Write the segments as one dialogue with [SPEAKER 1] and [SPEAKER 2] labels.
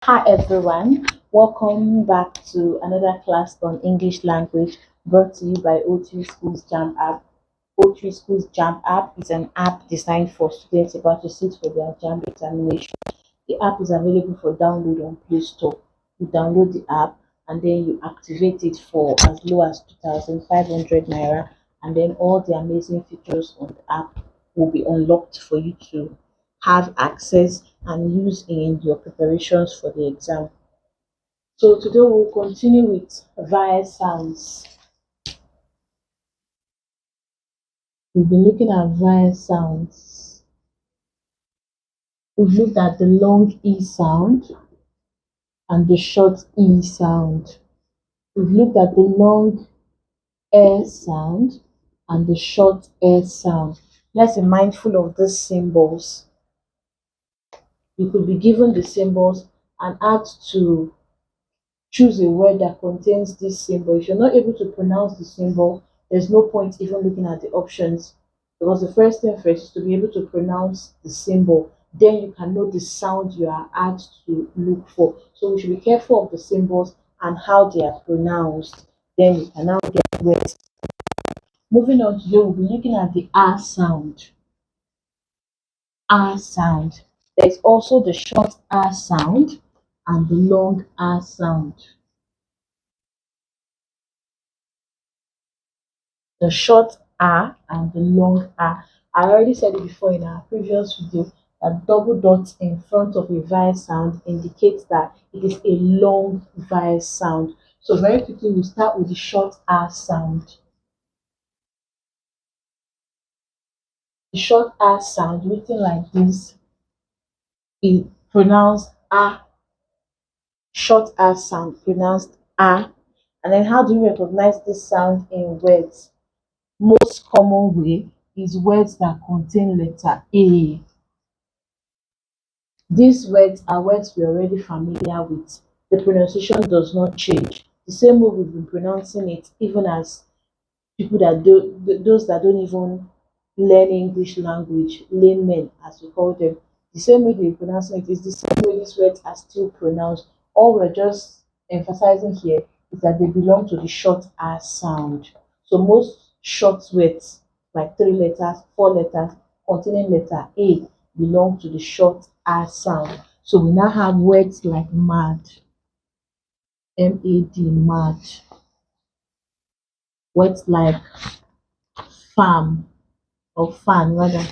[SPEAKER 1] Hi everyone, welcome back to another class on English language brought to you by O3 Schools JAMB app. O3 Schools JAMB app is an app designed for students about to sit for their JAMB examination. The app is available for download on Play Store. You download the app and then you activate it for as low as 2,500 naira, and then all the amazing features on the app will be unlocked for you to have access and use in your preparations for the exam. So today we'll continue with vowel sounds. We've been looking at vowel sounds. We've looked at the long E sound and the short E sound. We've looked at the long air sound and the short air sound. Let's be mindful of these symbols. You could be given the symbols and asked to choose a word that contains this symbol. If you're not able to pronounce the symbol, there's no point even looking at the options, because the first thing first is to be able to pronounce the symbol. Then you can know the sound you are asked to look for. So we should be careful of the symbols and how they are pronounced. Then you can now get words. Moving on today, we'll be looking at the R sound. R sound. There's also the short R sound and the long R sound. The short R and the long R. I already said it before in our previous video that double dots in front of a vowel sound indicates that it is a long vowel sound. So very quickly we'll start with the short R sound. The short R sound written like this is pronounced A. Short R sound pronounced A. And then how do we recognize this sound in words? Most common way is words that contain letter A. These words are words we're already familiar with. The pronunciation does not change. The same way we've been pronouncing it, even as people that those that don't even learn English language, laymen as we call them, the same way they're pronouncing it is the same way these words are still pronounced. All we're just emphasizing here is that they belong to the short R sound. So most short words, like 3 letters, 4 letters, containing letter A, belong to the short R sound. So we now have words like mad, M-A-D, mad. Words like farm, or fan rather.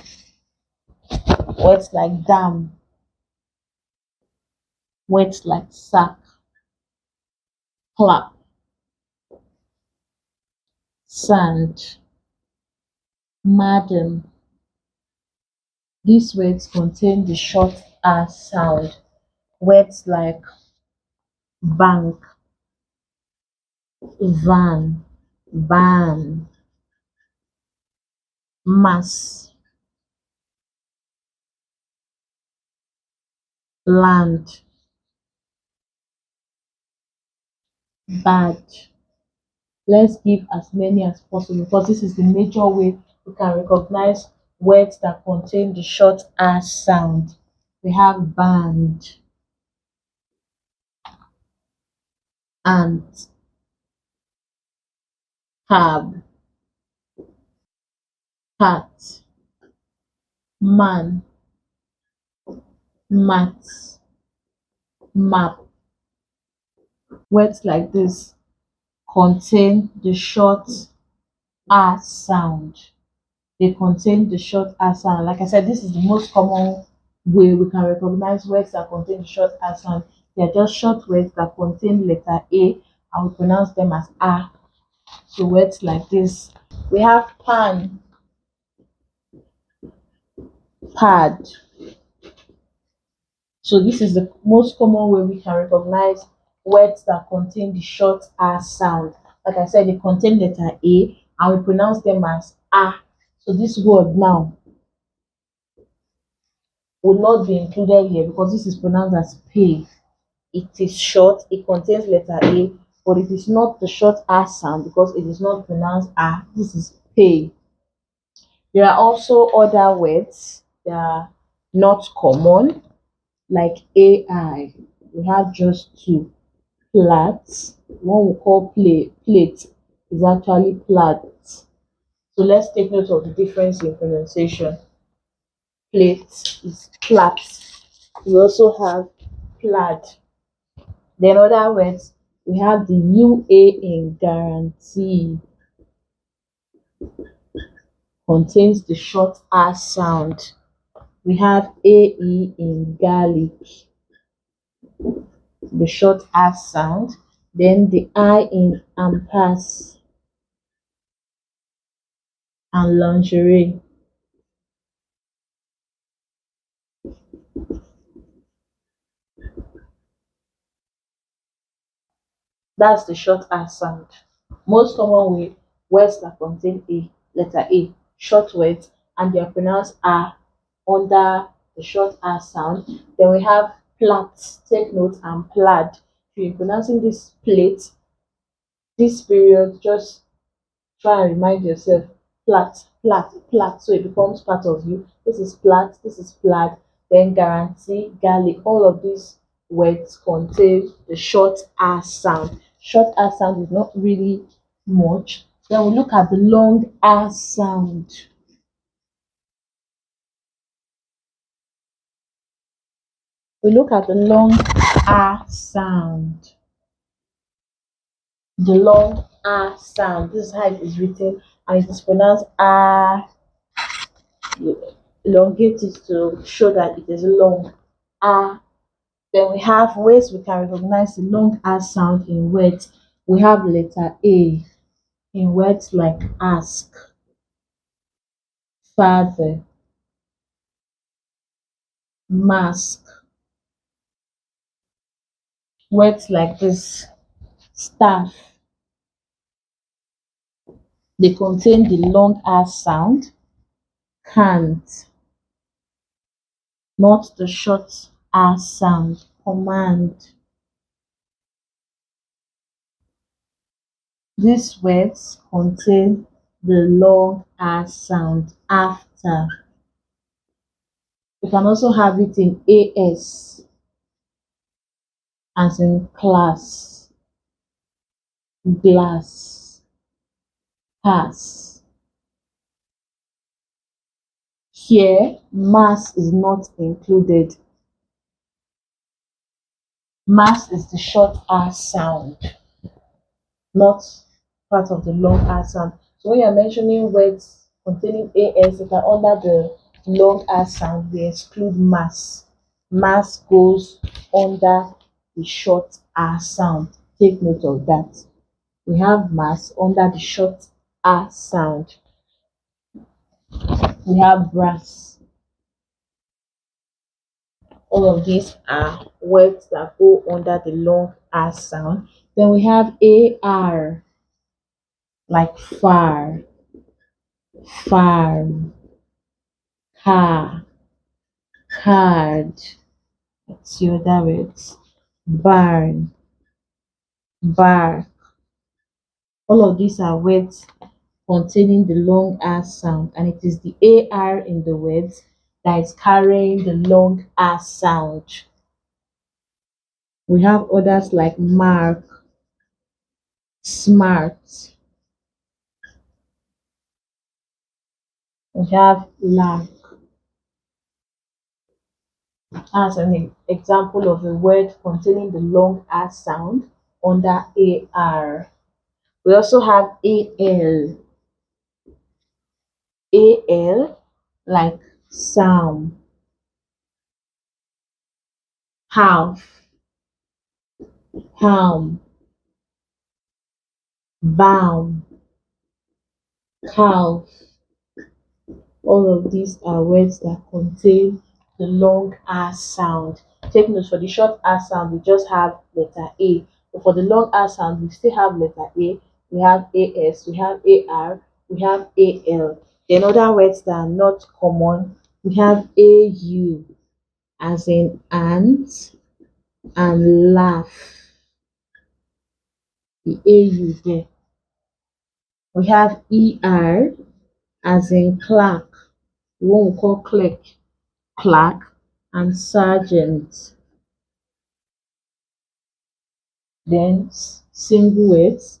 [SPEAKER 1] Words like dam, words like sack, clap, sand, madam. These words contain the short R sound. Words like bank, van, ban, mass, land, bad. Let's give as many as possible because this is the major way we can recognize words that contain the short R sound. We have band, ant, cab, cat, man, mat, map. Words like this contain the short R sound. They contain the short R sound. Like I said, this is the most common way we can recognize words that contain the short R sound. They are just short words that contain letter A and we pronounce them as A. So words like this. We have pan, pad. So this is the most common way we can recognize words that contain the short R sound. Like I said, they contain letter A and we pronounce them as A. So this word now will not be included here because this is pronounced as pay. It is short, it contains letter A, but it is not the short R sound because it is not pronounced A. This is pay. There are also other words that are not common, like AI. we have just two. Plats, one we call plate is actually plat. So let's take note of the difference in pronunciation. Plate is plat. We also have plaid. Then other words, we have the UA in guarantee, contains the short R sound. We have AE in garlic, the short R sound. Then the I in ampas and lingerie. That's the short R sound. Most common way words that contain A, letter A, short words, and they are pronounced R under the short R sound. Then we have plat, take note, and plaid. If you're pronouncing this plate, this period, just try and remind yourself plat, so it becomes part of you. This is plat, this is plaid, then guarantee, garlic. All of these words contain the short R sound. Short R sound is not really much. Then we look at the long R sound. We look at the long R sound. The long R sound. This is how it is written, and it is pronounced R. Elongate it to show that it is long. R. Then we have ways we can recognize the long R sound in words. We have letter A in words like ask, father, mask. Words like this, staff, they contain the long R sound. Can't, not the short R sound. Command. These words contain the long R sound. After. You can also have it in AS, as in class, glass, pass. Here, mass is not included. Mass is the short R sound, not part of the long R sound. So when you're mentioning words containing AS that are under the long R sound, we exclude mass. Mass goes under the short R sound. Take note of that. We have mass under the short R sound. We have brass. All of these are words that go under the long R sound. Then we have AR, like far, farm, car, card. Let's see other words. Barn, bar. All of these are words containing the long R sound, and it is the AR in the words that is carrying the long R sound. We have others like mark, smart. We have lack as an example of a word containing the long R sound under AR. We also have AL like sound, half, palm, bound, calf. All of these are words that contain the long R sound. Take note, for the short R sound, we just have letter A. But for the long R sound, we still have letter A, we have AS, we have AR, we have AL. Then other words that are not common, we have AU, as in ant and laugh. The AU there. We have ER, as in clerk, the one we call clerk, and sergeant. Then single words,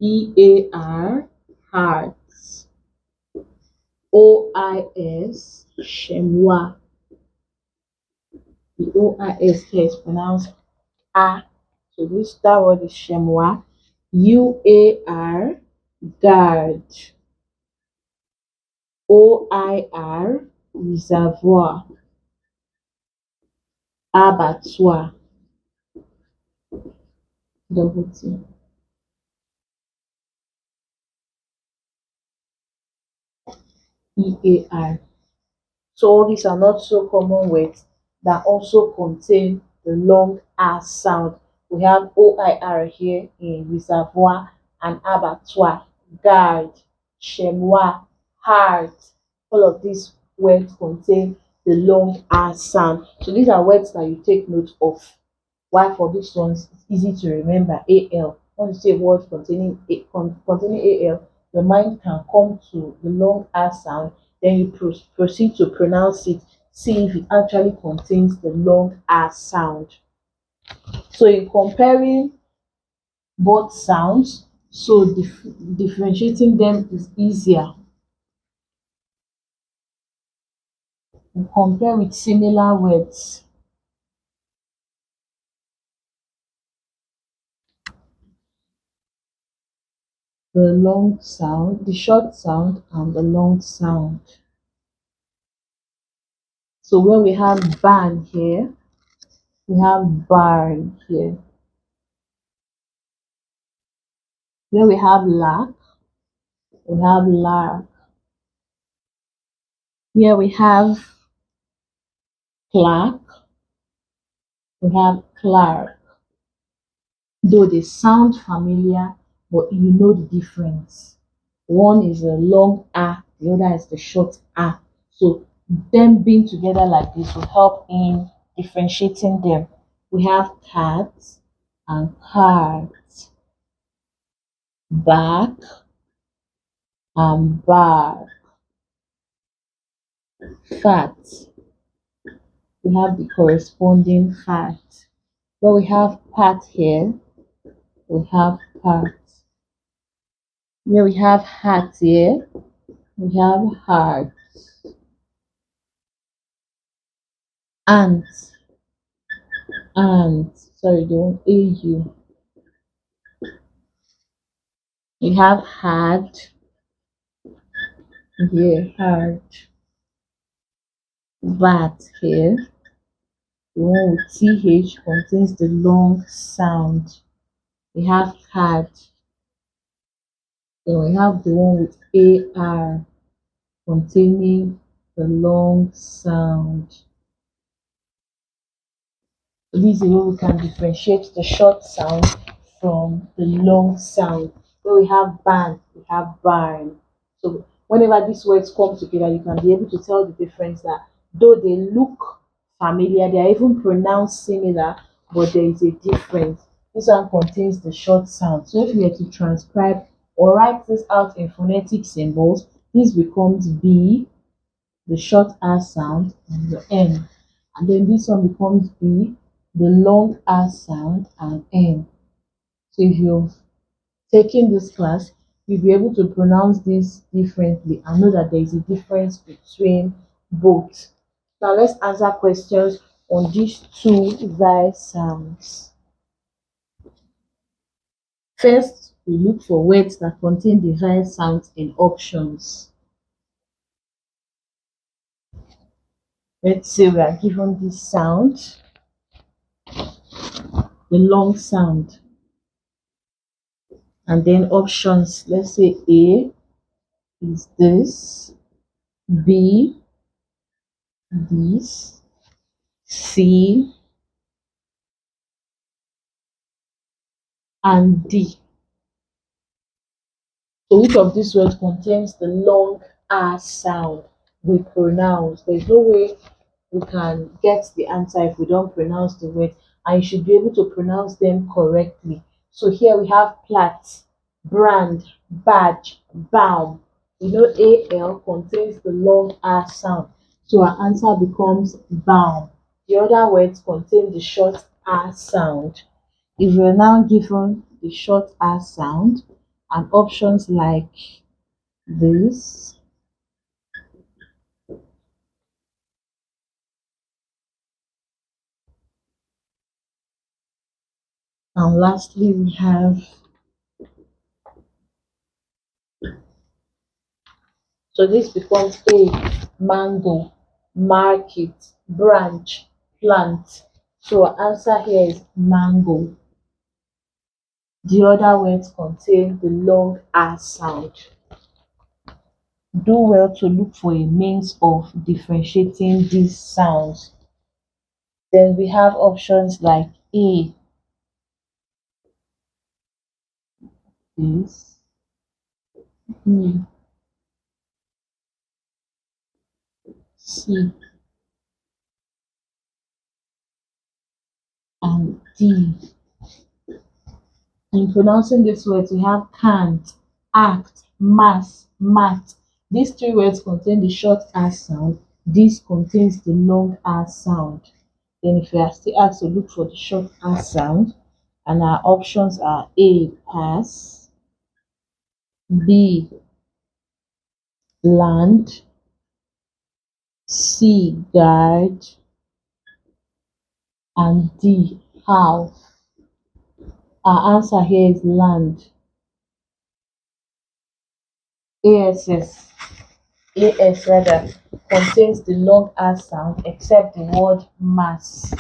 [SPEAKER 1] EAR, hearts. OIS, chemois. The OIS here is pronounced A. So that word is chemois. UAR, guard. OIR, reservoir. Abattoir. Double T. EAR. So all these are not so common words that also contain the long R sound. We have OIR here in reservoir and abattoir, guard, chemois, heart. All of these words contain the long R sound. So these are words that you take note of. Why for these ones it's easy to remember AL. When you say a word containing AL, your mind can come to the long R sound, then you proceed to pronounce it, see if it actually contains the long R sound. So in comparing both sounds, so differentiating them is easier. You compare with similar words. The long sound, the short sound, and the long sound. So where we have ban here, we have barn here. Where we have lack, we have lark. Here we have Clark, we have Clark. Though they sound familiar, but you know the difference. One is a long R, the other is the short R. So them being together like this will help in differentiating them. We have cats and cards, back and bar, fat. We have the corresponding fat. But we have pat here, we have part. Where we have hat here, we have heart. Ant, ant. Sorry, don't AU. We have hard here, hard. Vat here. The one with TH contains the long sound. We have card. Then we have the one with AR containing the long sound. This is where we can differentiate the short sound from the long sound. Where we have barn, we have barn. So whenever these words come together, you can be able to tell the difference that though they look familiar, they are even pronounced similar, but there is a difference. This one contains the short sound. So if you were to transcribe or write this out in phonetic symbols, this becomes B, the short R sound, and the N. And then this one becomes B, the long R sound, and N. So if you've taken this class, you'll be able to pronounce this differently and know that there is a difference between both. Now let's answer questions on these two vowel sounds. First, we look for words that contain the vowel sounds in options. Let's say we are given this sound, the long sound, and then options. Let's say A is this, B this, C and D. So which of these words contains the long R sound we pronounce? There's no way we can get the answer if we don't pronounce the word, and you should be able to pronounce them correctly. So here we have plat, brand, badge, baum. We know AL contains the long R sound, so our answer becomes baum. The other words contain the short R sound. If you're now given the short R sound and options like this, and lastly we have, so this becomes A, mango, market, branch, plant. So our answer here is mango. The other words contain the long R sound. Do well to look for a means of differentiating these sounds. Then we have options like A, this, B, C, and D. In pronouncing these words, we have can't, act, mass, mat. These three words contain the short R sound. This contains the long R sound. Then if you are still asked to look for the short R sound, and our options are A, pass, B, land, C, guard, and D, how. Our answer here is land. ASS, AS rather, contains the long R sound except the word mass.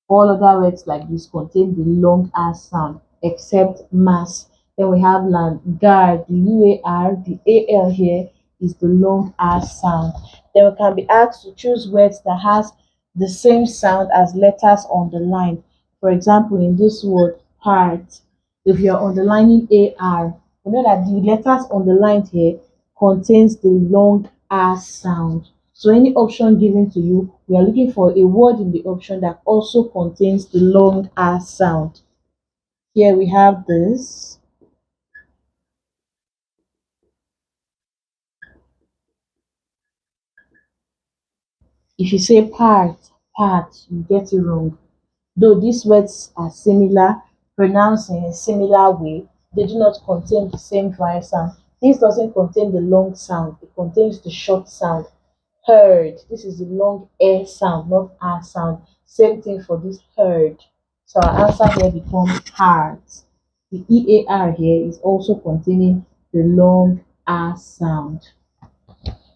[SPEAKER 1] All other words like this contain the long R sound except mass. Then we have land, guard, the UAR, the AL here is the long R sound. Then we can be asked to choose words that has the same sound as letters on the line. For example, in this word part, if you're underlining AR, you know that the letters on the line here contains the long R sound. So any option given to you, we are looking for a word in the option that also contains the long R sound. Here we have this. If you say part, you get it wrong. Though these words are similar, pronounced in a similar way, they do not contain the same vowel sound. This doesn't contain the long sound, it contains the short sound. Heard, this is the long air sound, not R sound. Same thing for this heard. So our answer here becomes heart. The EAR here is also containing the long R sound.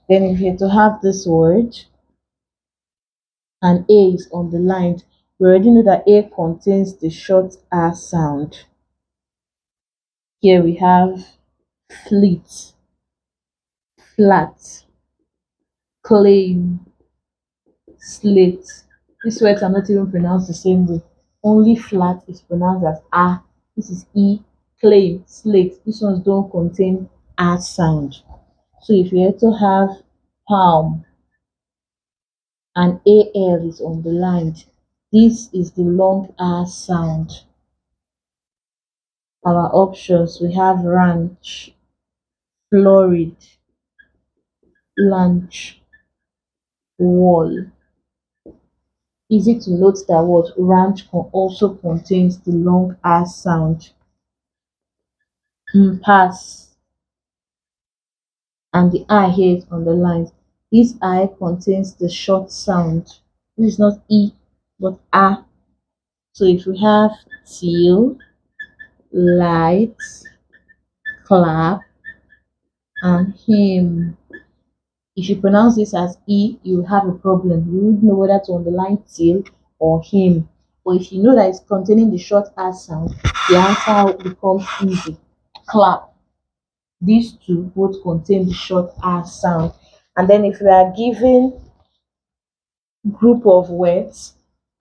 [SPEAKER 1] Then if you're to have this word, and A is underlined, we already know that A contains the short R sound. Here we have fleet, flat, claim, slate. These words are not even pronounced the same way. Only flat is pronounced as A. This is E, claim, slate. These ones don't contain R sound. So if you were to have palm and AL is underlined, this is the long R sound. Our options, we have ranch, florid, lunch, wall. Easy to note that what ranch also contains the long R sound. Pass, and the I here is underlined. This I contains the short sound. This is not E but A. So if we have till, light, clap, and him, if you pronounce this as E, you will have a problem. You wouldn't know whether to underline till or him. But if you know that it's containing the short R sound, the answer becomes easy. Clap. These two both contain the short R sound. And then if we are given group of words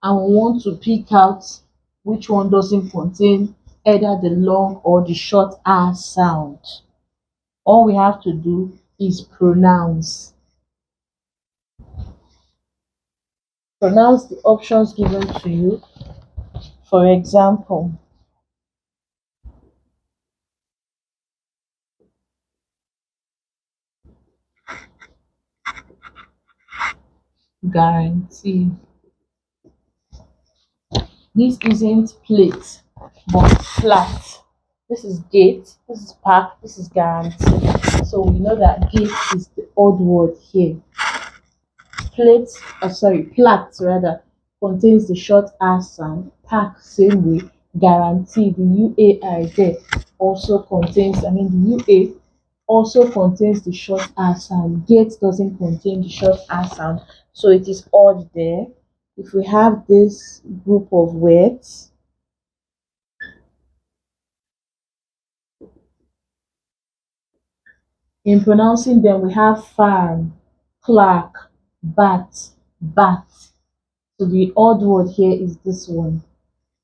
[SPEAKER 1] and we want to pick out which one doesn't contain either the long or the short R sound, all we have to do is pronounce. Pronounce the options given to you. For example, guarantee, This isn't plate, but flat. This is gate, this is park, this is guarantee. So we know that gate is the odd word here. Plate, plat rather, contains the short R sound. Park, same way. Guarantee, the UAR there also contains, the UA also contains the short R sound. Gate doesn't contain the short R sound, so it is odd there. If we have this group of words, in pronouncing them, we have farm, clerk, bat. So the odd word here is this one.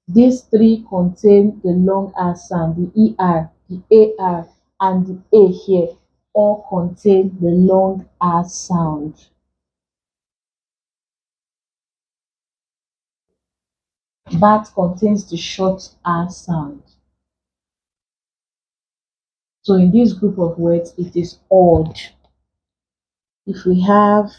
[SPEAKER 1] These three contain the long R sound, the ER, the AR, and the A here all contain the long R sound. Bat contains the short R sound. So in this group of words, it is odd. If we have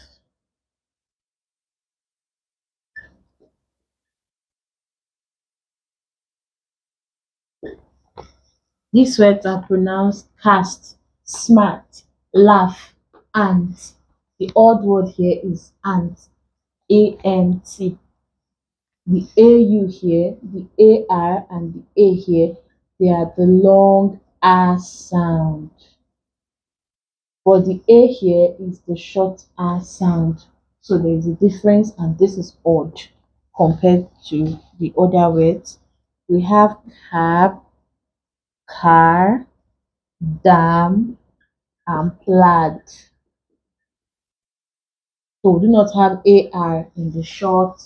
[SPEAKER 1] these words are pronounced cast, smart, laugh, ant. The odd word here is ant, ANT. The AU here, the AR, and the A here, they are the long R sound. But the A here is the short R sound. So there is a difference, and this is odd compared to the other words. We have cab, car, dam, and plaid. So we do not have AR in the short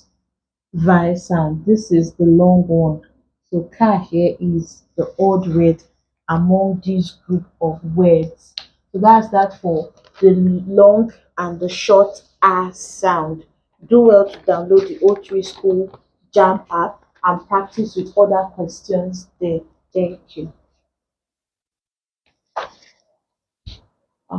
[SPEAKER 1] vowel sound. This is the long one. So car here is the odd word among this group of words. So that's that for the long and the short R sound. Do well to download the O3 School JAMB app and practice with other questions there. Thank you.